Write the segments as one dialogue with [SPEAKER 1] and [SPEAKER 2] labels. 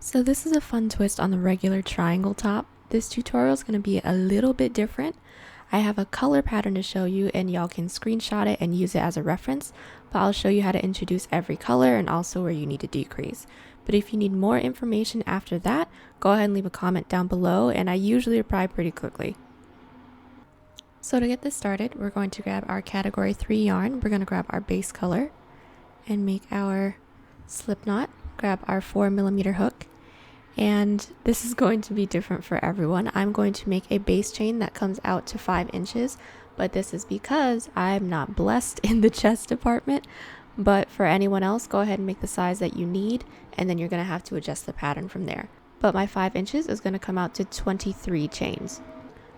[SPEAKER 1] So this is a fun twist on the regular triangle top. This tutorial is going to be a little bit different. I have a color pattern to show you and y'all can screenshot it and use it as a reference, but I'll show you how to introduce every color and also where you need to decrease. But if you need more information after that, go ahead and leave a comment down below and I usually reply pretty quickly. So to get this started, we're going to grab our category 3 yarn. We're going to grab our base color and make our slip knot. Grab our 4mm hook. And this is going to be different for everyone. I'm going to make a base chain that comes out to 5 inches, but this is because I'm not blessed in the chest department. But for anyone else, go ahead and make the size that you need, and then you're going to have to adjust the pattern from there. But my 5 inches is going to come out to 23 chains.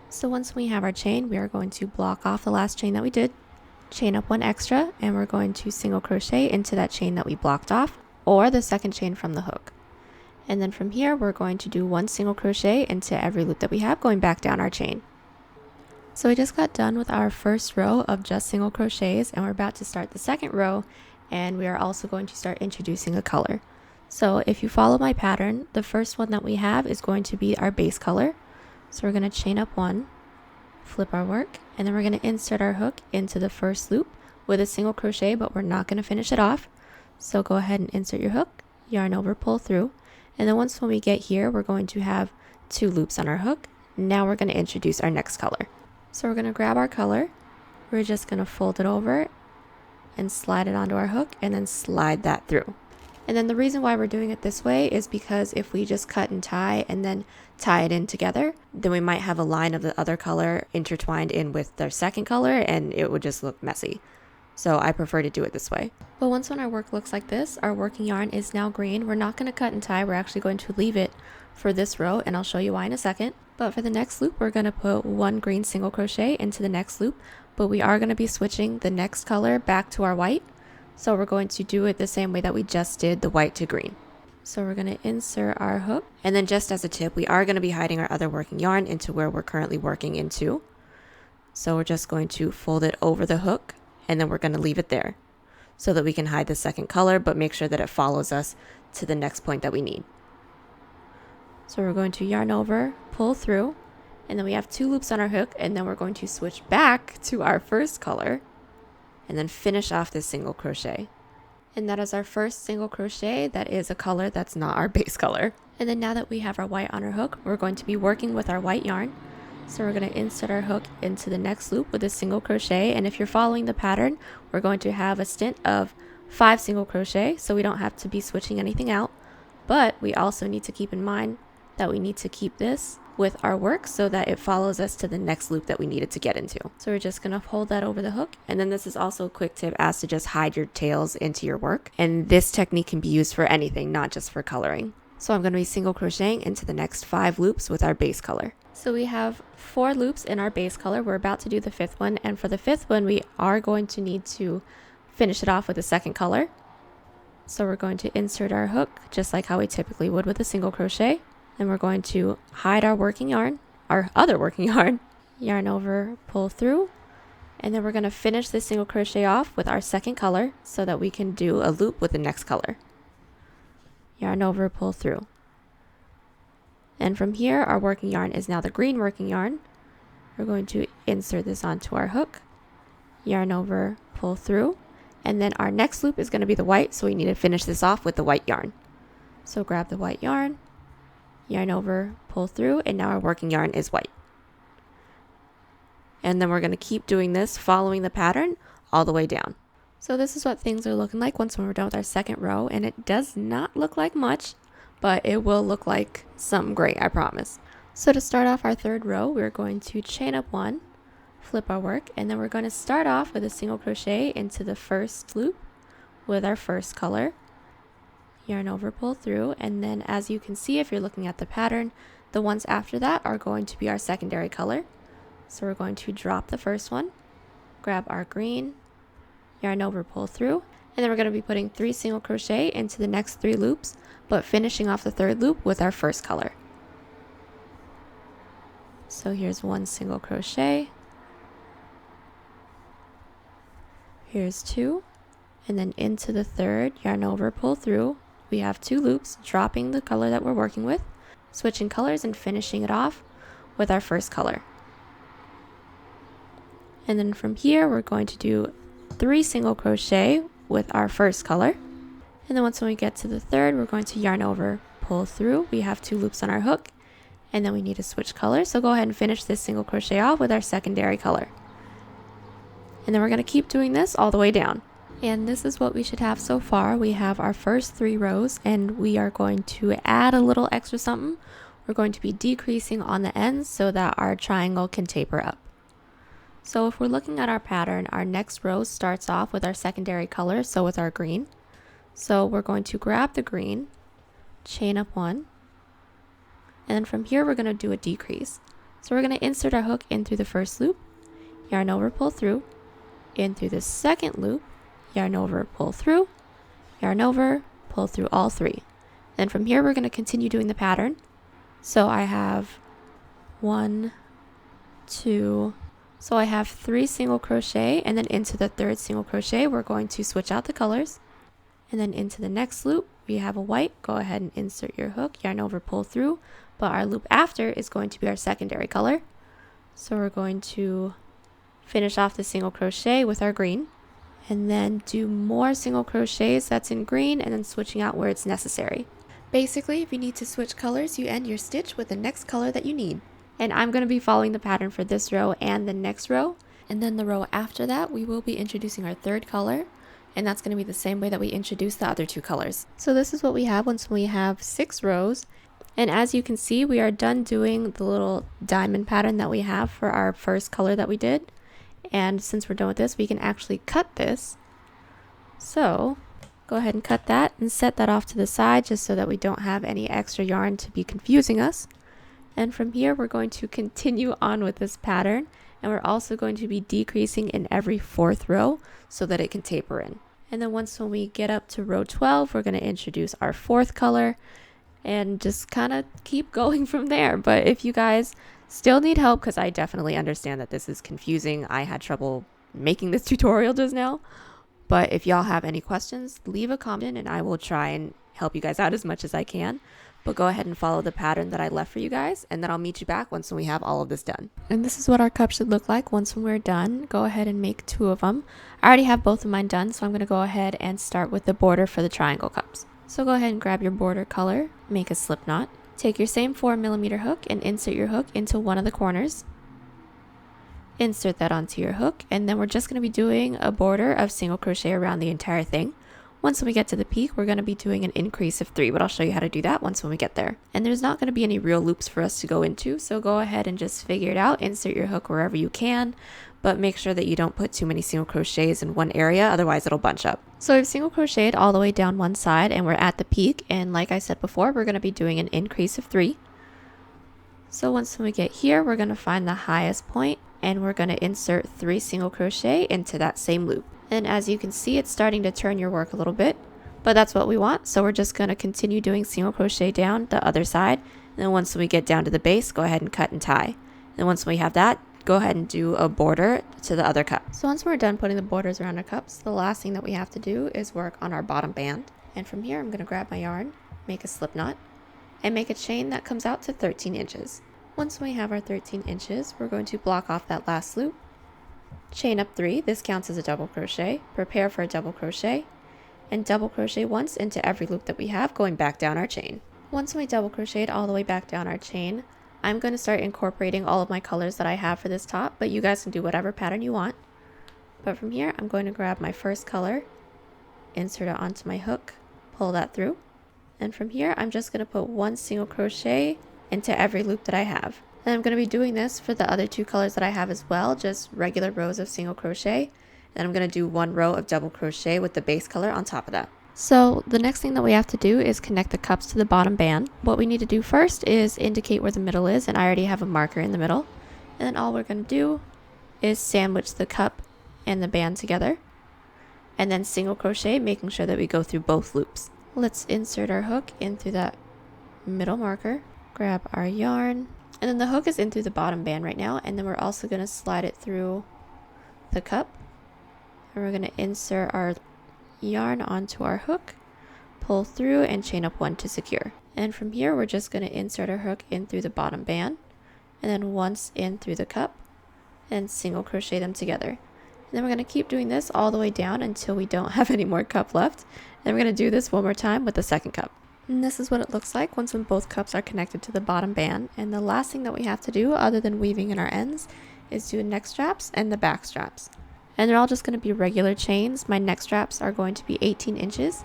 [SPEAKER 1] So once we have our chain, we are going to block off the last chain that we did, chain up one extra, and we're going to single crochet into that chain that we blocked off, or the second chain from the hook. And then from here, we're going to do one single crochet into every loop that we have, going back down our chain. So we just got done with our first row of just single crochets, and we're about to start the second row, and we are also going to start introducing a color. So if you follow my pattern, the first one that we have is going to be our base color. So we're going to chain up one, flip our work, and then we're going to insert our hook into the first loop with a single crochet, but we're not going to finish it off. So go ahead and insert your hook, yarn over, pull through. And then once when we get here, we're going to have 2 loops on our hook. Now we're going to introduce our next color. So we're going to grab our color. We're just going to fold it over and slide it onto our hook and then slide that through. And then the reason why we're doing it this way is because if we just cut and tie and then tie it in together, then we might have a line of the other color intertwined in with their second color and it would just look messy. So I prefer to do it this way. But once when our work looks like this, our working yarn is now green. We're not going to cut and tie. We're actually going to leave it for this row, and I'll show you why in a second. But for the next loop, we're going to put one green single crochet into the next loop, but we are going to be switching the next color back to our white. So we're going to do it the same way that we just did the white to green. So we're going to insert our hook, and then just as a tip, we are going to be hiding our other working yarn into where we're currently working into. So we're just going to fold it over the hook, and then we're going to leave it there so that we can hide the second color, but make sure that it follows us to the next point that we need. So we're going to yarn over, pull through, and then we have 2 loops on our hook, and then we're going to switch back to our first color and then finish off this single crochet. And that is our first single crochet that is a color that's not our base color. And then now that we have our white on our hook, we're going to be working with our white yarn. So we're going to insert our hook into the next loop with a single crochet, and if you're following the pattern, we're going to have a stint of 5 single crochet, so we don't have to be switching anything out. But we also need to keep in mind that we need to keep this with our work so that it follows us to the next loop that we needed to get into. So we're just going to hold that over the hook, and then this is also a quick tip as to just hide your tails into your work, and this technique can be used for anything, not just for coloring. So I'm going to be single crocheting into the next 5 loops with our base color. So we have 4 loops in our base color. We're about to do the 5th one, and for the 5th one we are going to need to finish it off with a second color. So we're going to insert our hook just like how we typically would with a single crochet, and we're going to hide our working yarn, our other working yarn, yarn over, pull through, and then we're going to finish this single crochet off with our second color so that we can do a loop with the next color. Yarn over, pull through. And from here, our working yarn is now the green working yarn. We're going to insert this onto our hook, yarn over, pull through, and then our next loop is going to be the white, so we need to finish this off with the white yarn. So grab the white yarn, yarn over, pull through, and now our working yarn is white. And then we're going to keep doing this, following the pattern all the way down. So this is what things are looking like once we're done with our second row, and it does not look like much, but it will look like something great, I promise. So to start off our 3rd row, we're going to chain up 1, flip our work, and then we're going to start off with a single crochet into the first loop with our first color, yarn over, pull through, and then as you can see if you're looking at the pattern, the ones after that are going to be our secondary color. So we're going to drop the first one, grab our green, yarn over, pull through, and then we're going to be putting 3 single crochet into the next 3 loops, but finishing off the 3rd loop with our first color. So here's 1 single crochet, here's 2, and then into the 3rd, yarn over, pull through, we have 2 loops, dropping the color that we're working with, switching colors and finishing it off with our first color. And then from here, we're going to do 3 single crochet with our first color. And then once we get to the third, we're going to yarn over, pull through. We have 2 loops on our hook, and then we need to switch colors. So go ahead and finish this single crochet off with our secondary color. And then we're going to keep doing this all the way down. And this is what we should have so far. We have our first 3 rows, and we are going to add a little extra something. We're going to be decreasing on the ends so that our triangle can taper up. So if we're looking at our pattern, our next row starts off with our secondary color, so with our green. So we're going to grab the green, chain up 1, and then from here we're going to do a decrease. So we're going to insert our hook in through the first loop, yarn over, pull through, in through the second loop, yarn over, pull through, yarn over, pull through all 3. Then from here we're going to continue doing the pattern. So I have 1, 2, so I have 3 single crochet, and then into the third single crochet we're going to switch out the colors, and then into the next loop we have a white. Go ahead and insert your hook, yarn over, pull through, but our loop after is going to be our secondary color. So we're going to finish off the single crochet with our green, and then do more single crochets that's in green, and then switching out where it's necessary. Basically, if you need to switch colors, you end your stitch with the next color that you need. And I'm going to be following the pattern for this row and the next row. And then the row after that, we will be introducing our third color. And that's going to be the same way that we introduced the other 2 colors. So this is what we have once we have 6 rows. And as you can see, we are done doing the little diamond pattern that we have for our first color that we did. And since we're done with this, we can actually cut this. So go ahead and cut that and set that off to the side just so that we don't have any extra yarn to be confusing us. And from here, we're going to continue on with this pattern, and we're also going to be decreasing in every 4th row so that it can taper in. And then when we get up to row 12, we're going to introduce our 4th color and just kind of keep going from there. But if you guys still need help, because I definitely understand that this is confusing, I had trouble making this tutorial just now. But if y'all have any questions, leave a comment and I will try and help you guys out as much as I can. But go ahead and follow the pattern that I left for you guys, and then I'll meet you back once we have all of this done. And this is what our cup should look like once we're done. Go ahead and make 2 of them. I already have both of mine done, so I'm going to go ahead and start with the border for the triangle cups. So go ahead and grab your border color, make a slip knot. Take your same 4mm hook and insert your hook into one of the corners. Insert that onto your hook, and then we're just going to be doing a border of single crochet around the entire thing. Once we get to the peak, we're going to be doing an increase of 3, but I'll show you how to do that once when we get there. And there's not going to be any real loops for us to go into, so go ahead and just figure it out. Insert your hook wherever you can, but make sure that you don't put too many single crochets in one area, otherwise it'll bunch up. So we've single crocheted all the way down one side, and we're at the peak, and like I said before, we're going to be doing an increase of 3. So once we get here, we're going to find the highest point, and we're going to insert 3 single crochet into that same loop. And as you can see, it's starting to turn your work a little bit, but that's what we want. So we're just going to continue doing single crochet down the other side. And then once we get down to the base, go ahead and cut and tie. And once we have that, go ahead and do a border to the other cup. So once we're done putting the borders around our cups, the last thing that we have to do is work on our bottom band. And from here, I'm going to grab my yarn, make a slip knot, and make a chain that comes out to 13 inches. Once we have our 13 inches, we're going to block off that last loop. Chain up 3, this counts as a double crochet, prepare for a double crochet, and double crochet once into every loop that we have going back down our chain. Once we double crocheted all the way back down our chain, I'm going to start incorporating all of my colors that I have for this top, but you guys can do whatever pattern you want. But from here, I'm going to grab my first color, insert it onto my hook, pull that through, and from here, I'm just going to put 1 single crochet into every loop that I have. And I'm going to be doing this for the other 2 colors that I have as well, just regular rows of single crochet. And I'm going to do 1 row of double crochet with the base color on top of that. So the next thing that we have to do is connect the cups to the bottom band. What we need to do first is indicate where the middle is, and I already have a marker in the middle. And then all we're going to do is sandwich the cup and the band together, and then single crochet, making sure that we go through both loops. Let's insert our hook in through that middle marker, grab our yarn, and then the hook is in through the bottom band right now, and then we're also going to slide it through the cup, and we're going to insert our yarn onto our hook, pull through and chain up 1 to secure. And from here, we're just going to insert our hook in through the bottom band, and then once in through the cup, and single crochet them together. And then we're going to keep doing this all the way down until we don't have any more cup left. And we're going to do this one more time with the second cup. And this is what it looks like once when both cups are connected to the bottom band. And the last thing that we have to do, other than weaving in our ends, is do the neck straps and the back straps. And they're all just going to be regular chains. My neck straps are going to be 18 inches.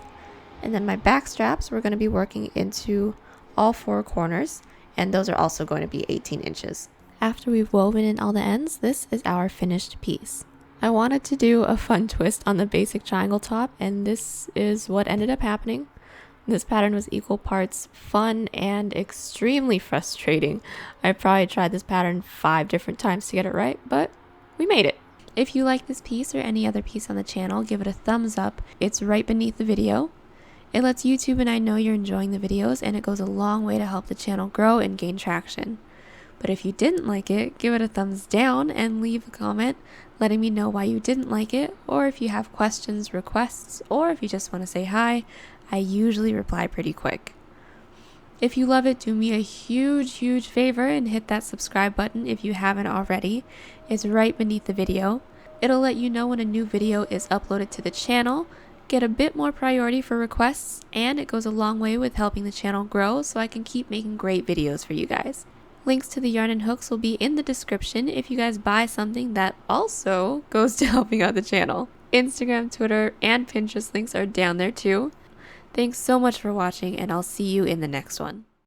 [SPEAKER 1] And then my back straps, we're going to be working into all 4 corners, and those are also going to be 18 inches. After we've woven in all the ends, this is our finished piece. I wanted to do a fun twist on the basic triangle top, and this is what ended up happening. This pattern was equal parts fun and extremely frustrating. I probably tried this pattern 5 different times to get it right, but we made it. If you like this piece or any other piece on the channel, give it a thumbs up. It's right beneath the video. It lets YouTube and I know you're enjoying the videos, and it goes a long way to help the channel grow and gain traction. But if you didn't like it, give it a thumbs down and leave a comment letting me know why you didn't like it, or if you have questions, requests, or if you just want to say hi. I usually reply pretty quick. If you love it, do me a huge favor and hit that subscribe button if you haven't already. It's right beneath the video. It'll let you know when a new video is uploaded to the channel, get a bit more priority for requests, and it goes a long way with helping the channel grow so I can keep making great videos for you guys. Links to the yarn and hooks will be in the description if you guys buy something that also goes to helping out the channel. Instagram, Twitter, and Pinterest links are down there too. Thanks so much for watching, and I'll see you in the next one.